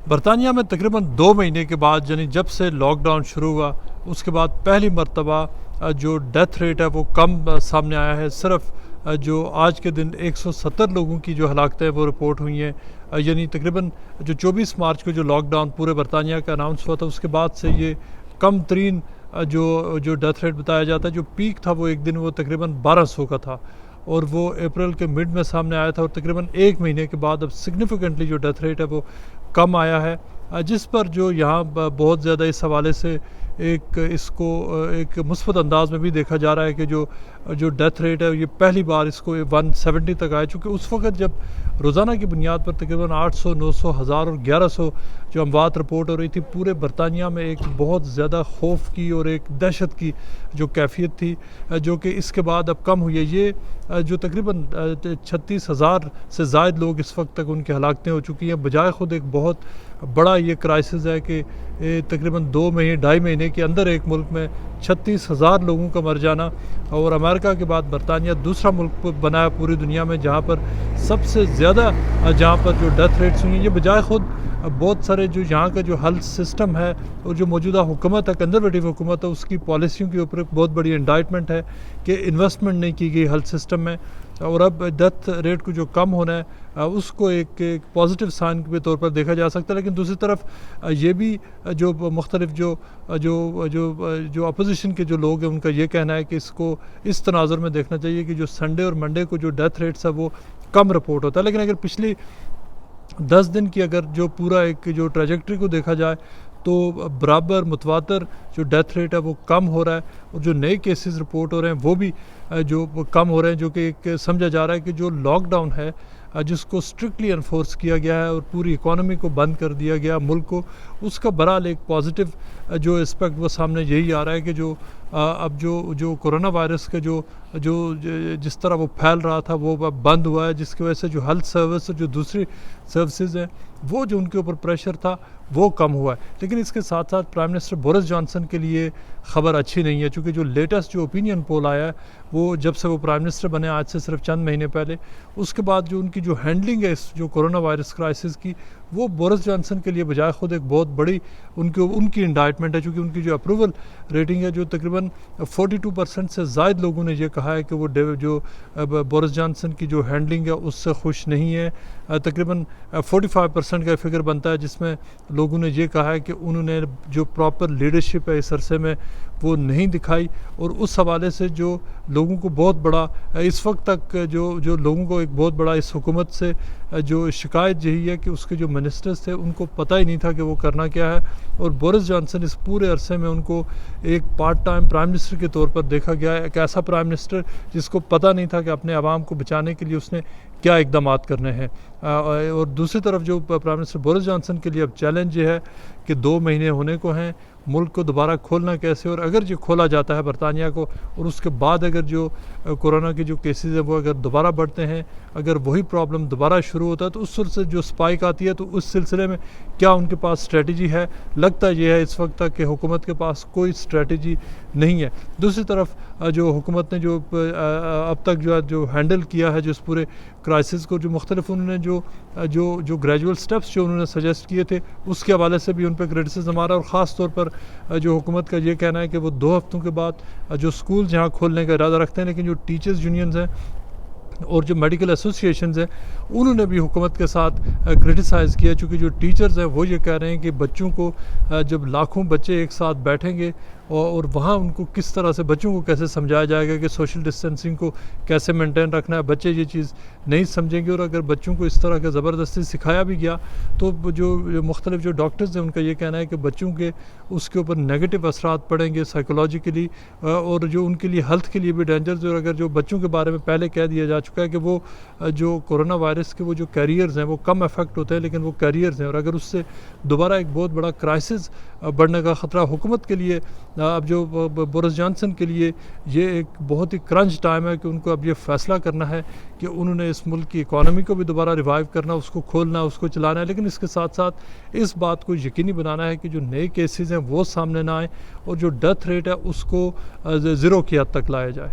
برطانیہ میں تقریباً 2 مہینے کے بعد یعنی جب سے لاک ڈاؤن شروع ہوا اس کے بعد پہلی مرتبہ جو ڈیتھ ریٹ ہے وہ کم سامنے آیا ہے. صرف جو آج کے دن 170 لوگوں کی جو ہلاکتیں وہ رپورٹ ہوئی ہیں. یعنی تقریباً جو 24 مارچ کو جو لاک ڈاؤن پورے برطانیہ کا اناؤنس ہوا تھا اس کے بعد سے یہ کم ترین جو ڈیتھ ریٹ بتایا جاتا ہے. جو پیک تھا وہ ایک دن وہ تقریباً 1200 کا تھا اور وہ اپریل کے مڈ میں سامنے آیا تھا اور تقریباً 1 مہینے کے بعد اب سگنیفیکنٹلی جو ڈیتھ ریٹ ہے وہ کم آیا ہے. جس پر جو یہاں بہت زیادہ اس حوالے سے اس کو ایک مثبت انداز میں بھی دیکھا جا رہا ہے کہ جو ڈیتھ ریٹ ہے یہ پہلی بار اس کو 170 تک آئے. چونکہ اس وقت جب روزانہ کی بنیاد پر تقریباً 800 900 1000 اور 1100 جو اموات رپورٹ ہو رہی تھی پورے برطانیہ میں ایک بہت زیادہ خوف کی اور ایک دہشت کی جو کیفیت تھی جو کہ اس کے بعد اب کم ہوئی ہے. یہ جو تقریباً 36,000 سے زائد لوگ اس وقت تک ان کی ہلاکتیں ہو چکی ہیں بجائے خود ایک بہت بڑا یہ کرائسس ہے کہ تقریباً 2-2.5 مہینے کے اندر ایک ملک میں 36,000 لوگوں کا مر جانا. اور امریکہ کے بعد برطانیہ دوسرا ملک بنا ہے پوری دنیا میں جہاں پر سب سے زیادہ جو ڈیتھ ریٹس ہوئی ہیں. یہ بجائے خود بہت سارے جو یہاں کا جو ہیلتھ سسٹم ہے اور جو موجودہ حکومت ہے کنزرویٹو حکومت ہے اس کی پالیسیوں کے اوپر ایک بہت بڑی انڈائٹمنٹ ہے کہ انویسٹمنٹ نہیں کی گئی ہیلتھ سسٹم میں. اور اب ڈیتھ ریٹ کو جو کم ہونا ہے اس کو ایک پازیٹیو سائن کے طور پر دیکھا جا سکتا ہے. لیکن دوسری طرف یہ بھی جو مختلف جو اپوزیشن کے جو لوگ ہیں ان کا یہ کہنا ہے کہ اس کو اس تناظر میں دیکھنا چاہیے کہ جو سنڈے اور منڈے کو جو ڈیتھ ریٹس ہے وہ کم رپورٹ ہوتا ہے. لیکن اگر پچھلی 10 دن کی اگر جو پورا ایک جو ٹریجیکٹری کو دیکھا جائے تو برابر متواتر جو ڈیتھ ریٹ ہے وہ کم ہو رہا ہے اور جو نئے کیسز رپورٹ ہو رہے ہیں وہ بھی جو کم ہو رہے ہیں. جو کہ ایک سمجھا جا رہا ہے کہ جو لاک ڈاؤن ہے جس کو اسٹرکٹلی انفورس کیا گیا ہے اور پوری اکانومی کو بند کر دیا گیا ملک کو اس کا بہرحال ایک پازیٹیو جو اسپیکٹ وہ سامنے یہی آ رہا ہے کہ جو اب جو کرونا وائرس کا جو جس طرح وہ پھیل رہا تھا وہ بند ہوا ہے جس کی وجہ سے جو ہیلتھ سروس اور جو دوسری سروسز ہیں وہ جو ان کے اوپر پریشر تھا وہ کم ہوا ہے. لیکن اس کے ساتھ ساتھ پرائم منسٹر بورس جانسن کے لیے خبر اچھی نہیں ہے چونکہ جو لیٹسٹ جو اوپینین پول آیا ہے وہ جب سے وہ پرائم منسٹر بنے آج سے صرف چند مہینے پہلے اس کے بعد جو ان کی جو ہینڈلنگ ہے اس جو کرونا وائرس کرائسس کی وہ بورس جانسن کے لیے بجائے خود ایک بہت بڑی ان کی انڈائٹمنٹ ہے. چونکہ ان کی جو اپروول ریٹنگ ہے جو تقریباً 42% سے زائد لوگوں نے یہ کہا ہے کہ وہ جو بورس جانسن کی جو ہینڈلنگ ہے اس سے خوش نہیں ہے. تقریباً 45% کا فگر بنتا ہے جس میں لوگوں نے یہ کہا ہے کہ انہوں نے جو پراپر لیڈرشپ ہے اس عرصے میں وہ نہیں دکھائی. اور اس حوالے سے جو لوگوں کو بہت بڑا اس وقت تک جو لوگوں کو ایک بہت بڑا اس حکومت سے جو شکایت یہی ہے کہ اس کے جو منسٹرز تھے ان کو پتہ ہی نہیں تھا کہ وہ کرنا کیا ہے. اور بورس جانسن اس پورے عرصے میں ان کو ایک پارٹ ٹائم پرائم منسٹر کے طور پر دیکھا گیا ہے. ایک ایسا پرائم منسٹر جس کو پتہ نہیں تھا کہ اپنے عوام کو بچانے کے لیے اس نے کیا اقدامات کرنے ہیں. اور دوسری طرف جو پرائم منسٹر بورس جانسن کے لیے اب چیلنج یہ ہے کہ 2 مہینے ہونے کو ہیں ملک کو دوبارہ کھولنا کیسے. اور اگر جو کھولا جاتا ہے برطانیہ کو اور اس کے بعد اگر جو کورونا کے جو کیسز ہیں وہ اگر دوبارہ بڑھتے ہیں اگر وہی پرابلم دوبارہ شروع ہوتا ہے تو اس سے جو سپائک آتی ہے تو اس سلسلے میں کیا ان کے پاس اسٹریٹجی ہے. لگتا یہ ہے اس وقت تک کہ حکومت کے پاس کوئی اسٹریٹجی نہیں ہے. دوسری طرف جو حکومت نے جو اب تک جو ہینڈل کیا ہے جو اس پورے کرائسس کو جو مختلف انہوں نے جو گریجول سٹیپس جو انہوں نے سجیسٹ کیے تھے اس کے حوالے سے بھی ان پہ کرٹیسزم آ رہا ہے. اور خاص طور پر جو حکومت کا یہ کہنا ہے کہ وہ 2 ہفتوں کے بعد جو اسکول جہاں کھولنے کا ارادہ رکھتے ہیں لیکن جو ٹیچرز یونینز ہیں اور جو میڈیکل ایسوسیشنز ہیں انہوں نے بھی حکومت کے ساتھ کرٹیسائز کیا. چونکہ جو ٹیچرز ہیں وہ یہ کہہ رہے ہیں کہ بچوں کو جب لاکھوں بچے ایک ساتھ بیٹھیں گے اور وہاں ان کو کس طرح سے بچوں کو کیسے سمجھایا جائے گا کہ سوشل ڈسٹینسنگ کو کیسے مینٹین رکھنا ہے. بچے یہ چیز نہیں سمجھیں گے. اور اگر بچوں کو اس طرح کا زبردستی سکھایا بھی گیا تو جو مختلف جو ڈاکٹرز ہیں ان کا یہ کہنا ہے کہ بچوں کے اس کے اوپر نیگیٹو اثرات پڑیں گے سائیکولوجیکلی اور جو ان کے لیے ہیلتھ کے لیے بھی ڈینجرز. اور اگر جو بچوں کے بارے میں پہلے کہہ دیا جا چکا ہے کہ وہ جو کورونا وائرس کے وہ جو کیریئرز ہیں وہ کم افیکٹ ہوتے ہیں لیکن وہ کیریئرز ہیں. اور اگر اس سے دوبارہ ایک بہت بڑا کرائسس بڑھنے کا خطرہ حکومت کے لیے اب جو بورس جانسن کے لیے یہ ایک بہت ہی کرنچ ٹائم ہے کہ ان کو اب یہ فیصلہ کرنا ہے کہ انہوں نے اس ملک کی اکانومی کو بھی دوبارہ ریوائیو کرنا اس کو کھولنا اس کو چلانا ہے. لیکن اس کے ساتھ ساتھ اس بات کو یقینی بنانا ہے کہ جو نئے کیسز ہیں وہ سامنے نہ آئیں اور جو ڈیتھ ریٹ ہے اس کو 0 کی حد تک لایا جائے.